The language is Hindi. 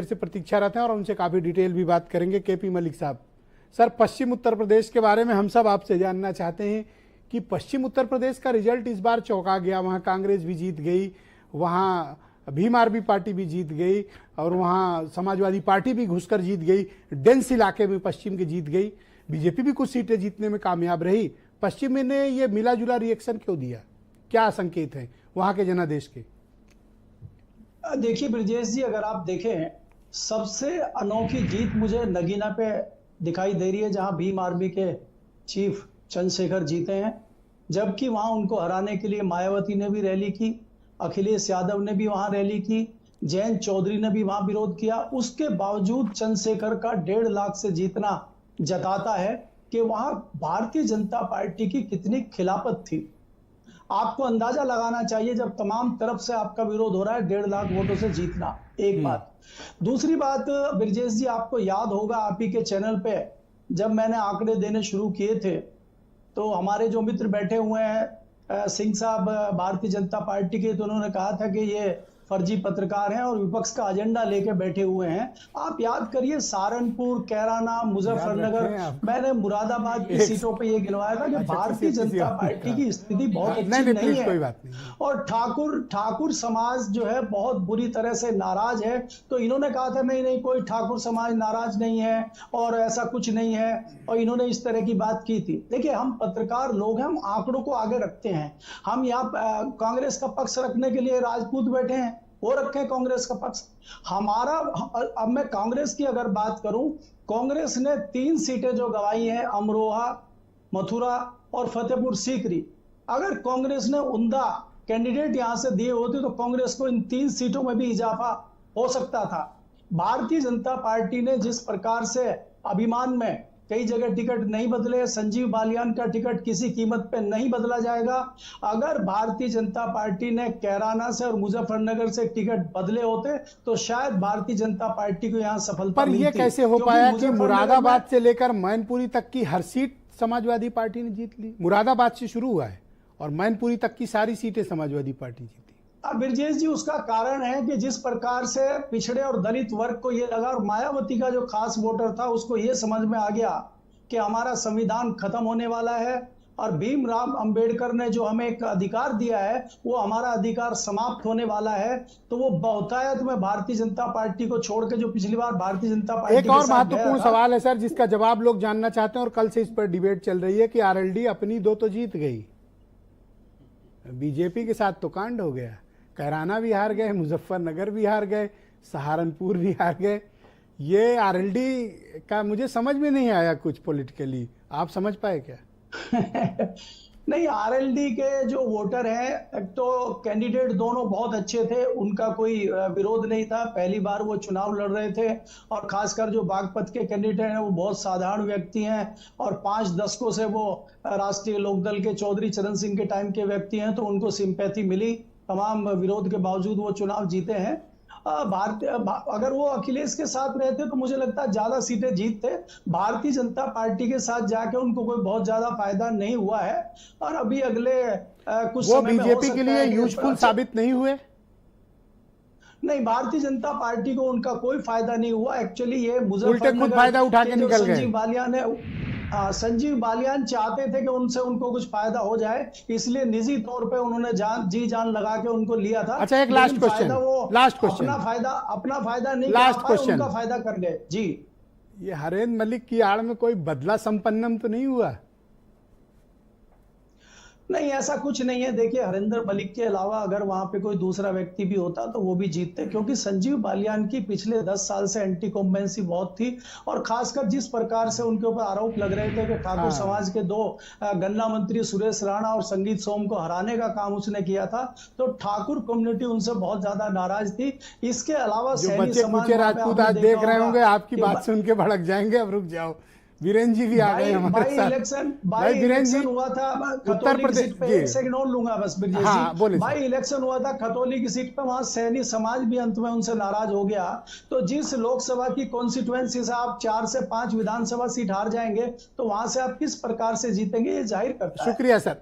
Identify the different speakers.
Speaker 1: से प्रतीक्षा रहते हैं और उनसे काफ़ी डिटेल भी बात करेंगे। केपी मलिक साहब, सर पश्चिम उत्तर प्रदेश के बारे में हम सब आपसे जानना चाहते हैं कि पश्चिम उत्तर प्रदेश का रिजल्ट इस बार चौंका गया। वहाँ कांग्रेस भी जीत गई, वहाँ भीम आर्मी पार्टी भी जीत गई और वहाँ समाजवादी पार्टी भी घुसकर जीत गई। डेंस इलाके में पश्चिम की जीत गई। बीजेपी भी कुछ सीटें जीतने में कामयाब रही। पश्चिम ने ये मिला जुला रिएक्शन क्यों दिया? क्या संकेत हैं वहाँ के जनादेश के?
Speaker 2: देखिए ब्रजेश जी, अगर आप देखें, सबसे अनोखी जीत मुझे नगीना पे दिखाई दे रही है, जहां भीम आर्मी के चीफ चंद्रशेखर जीते हैं। जबकि वहां उनको हराने के लिए मायावती ने भी रैली की, अखिलेश यादव ने भी वहां रैली की, जयंत चौधरी ने भी वहां विरोध किया। उसके बावजूद चंद्रशेखर का 1.5 लाख से जीतना जताता है कि वहां भारतीय जनता पार्टी की कितनी खिलाफत थी। आपको अंदाजा लगाना चाहिए, जब तमाम तरफ से आपका विरोध हो रहा है, 1.5 लाख वोटों से जीतना, एक बात। दूसरी बात ब्रजेश जी, आपको याद होगा आप ही के चैनल पे जब मैंने आंकड़े देने शुरू किए थे, तो हमारे जो मित्र बैठे हुए हैं सिंह साहब भारतीय जनता पार्टी के, तो उन्होंने कहा था कि ये फर्जी पत्रकार हैं और विपक्ष का एजेंडा लेके बैठे हुए हैं। आप याद करिए, सहारनपुर, कैराना, मुजफ्फरनगर, मैंने मुरादाबाद की सीटों पे ये गिनवाया था कि भारतीय जनता पार्टी की स्थिति बहुत अच्छी नहीं है और ठाकुर समाज जो है बहुत बुरी तरह से नाराज है। तो इन्होंने कहा था नहीं कोई ठाकुर समाज नाराज नहीं है और ऐसा कुछ नहीं है, और इन्होंने इस तरह की बात की थी। देखिए, हम पत्रकार लोग हैं, हम आंकड़ों को आगे रखते हैं। हम यहाँ कांग्रेस का पक्ष रखने के लिए राजपूत बैठे हैं, वो रखे कांग्रेस का पक्ष। हमारा, अब मैं कांग्रेस की अगर बात करूं, कांग्रेस ने 3 सीटें जो गंवाई हैं, अमरोहा, मथुरा और फतेहपुर सीकरी, अगर कांग्रेस ने उम्दा कैंडिडेट यहां से दिए होते तो कांग्रेस को इन 3 सीटों में भी इजाफा हो सकता था। भारतीय जनता पार्टी ने जिस प्रकार से अभिमान में कई जगह टिकट नहीं बदले, संजीव बालियान का टिकट किसी कीमत पे नहीं बदला जाएगा। अगर भारतीय जनता पार्टी ने कैराना से और मुजफ्फरनगर से टिकट बदले होते तो शायद भारतीय जनता पार्टी को यहां सफलता मिलती।
Speaker 1: पर ये कैसे हो पाया कि मुरादाबाद से लेकर मैनपुरी तक की हर सीट समाजवादी पार्टी ने जीत ली? मुरादाबाद से शुरू हुआ है और मैनपुरी तक की सारी सीटें समाजवादी पार्टी जीती।
Speaker 2: ब्रजेश जी, उसका कारण है कि जिस प्रकार से पिछड़े और दलित वर्ग को ये लगा, और मायावती का जो खास वोटर था उसको ये समझ में आ गया कि हमारा संविधान खत्म होने वाला है और भीमराव अंबेडकर ने जो हमें एक अधिकार दिया है वो हमारा अधिकार समाप्त होने वाला है। तो वो बहुतायत में भारतीय जनता पार्टी को छोड़ के, जो पिछली बार भारतीय जनता पार्टी
Speaker 1: एक और महत्वपूर्ण सवाल है सर, जिसका जवाब लोग जानना चाहते हैं और कल से इस पर डिबेट चल रही है कि आरएलडी अपनी 2 तो जीत गई, बीजेपी के साथ तो कांड हो गया। कैराना भी हार गए, मुजफ्फरनगर भी हार गए, सहारनपुर भी हार गए। ये आरएलडी का मुझे समझ में नहीं आया कुछ पॉलिटिकली, आप समझ पाए क्या?
Speaker 2: नहीं, आरएलडी के जो वोटर हैं, एक तो कैंडिडेट दोनों बहुत अच्छे थे, उनका कोई विरोध नहीं था। पहली बार वो चुनाव लड़ रहे थे और खासकर जो बागपत के कैंडिडेट हैं वो बहुत साधारण व्यक्ति हैं और 5 दशकों से वो राष्ट्रीय लोकदल के चौधरी चरण सिंह के टाइम के व्यक्ति हैं, तो उनको सिंपैथी मिली। तमाम विरोध के बावजूद वो चुनाव जीते हैं। अगर वो अखिलेश के साथ रहते तो मुझे लगता है ज्यादा सीटें जीतते। भारतीय जनता पार्टी के साथ जाके उनको कोई बहुत ज्यादा फायदा नहीं हुआ है और अभी अगले कुछ
Speaker 1: वो बीजेपी के लिए यूजफुल साबित नहीं हुए।
Speaker 2: नहीं, भारतीय जनता पार्टी को उनका कोई फायदा नहीं हुआ। एक्चुअली ये मुजफ्फरनगर
Speaker 1: फायदा उठा के निकल गए।
Speaker 2: संजीव बालियान है, संजीव बालियान चाहते थे कि उनसे उनको कुछ फायदा हो जाए, इसलिए निजी तौर पे उन्होंने जी जान लगा के उनको लिया था।
Speaker 1: अच्छा, एक लास्ट क्वेश्चन,
Speaker 2: अपना फायदा नहीं, लास्ट क्वेश्चन, उनका फायदा कर गए जी।
Speaker 1: ये हरेंद्र मलिक की आड़ में कोई बदला संपन्नम तो नहीं हुआ?
Speaker 2: नहीं, ऐसा कुछ नहीं है। देखिए, हरिंदर मलिक के अलावा अगर वहां पे कोई दूसरा व्यक्ति भी होता तो वो भी जीतते, क्योंकि संजीव बालियान की पिछले 10 साल से एंटी कॉम्बेंसी बहुत थी और खासकर जिस प्रकार से उनके ऊपर आरोप लग रहे थे कि ठाकुर समाज के 2 गन्ना मंत्री सुरेश राणा और संगीत सोम को हराने का काम उसने किया था, तो ठाकुर कम्युनिटी उनसे बहुत ज्यादा नाराज थी। इसके अलावा
Speaker 1: बच्चे राजपूत आज देख रहे होंगे, आपकी बात सुन के भड़क जाएंगे। अब रुक जाओ, वीरेंद्र जी भी आ गए हमारे साथ।
Speaker 2: भाई इलेक्शन हुआ था उत्तर प्रदेश पे, एक सेकंड और लूंगा बस ब्रजेश जी। भाई इलेक्शन हुआ था खतौली की सीट पे, वहां सैनी समाज भी अंत में उनसे नाराज हो गया। तो जिस लोकसभा की कॉन्स्टिट्यूएंसी से आप 4 से 5 विधानसभा सीट हार जाएंगे तो वहां से आप किस प्रकार से जीतेंगे, ये जाहिर करता है।
Speaker 1: शुक्रिया सर।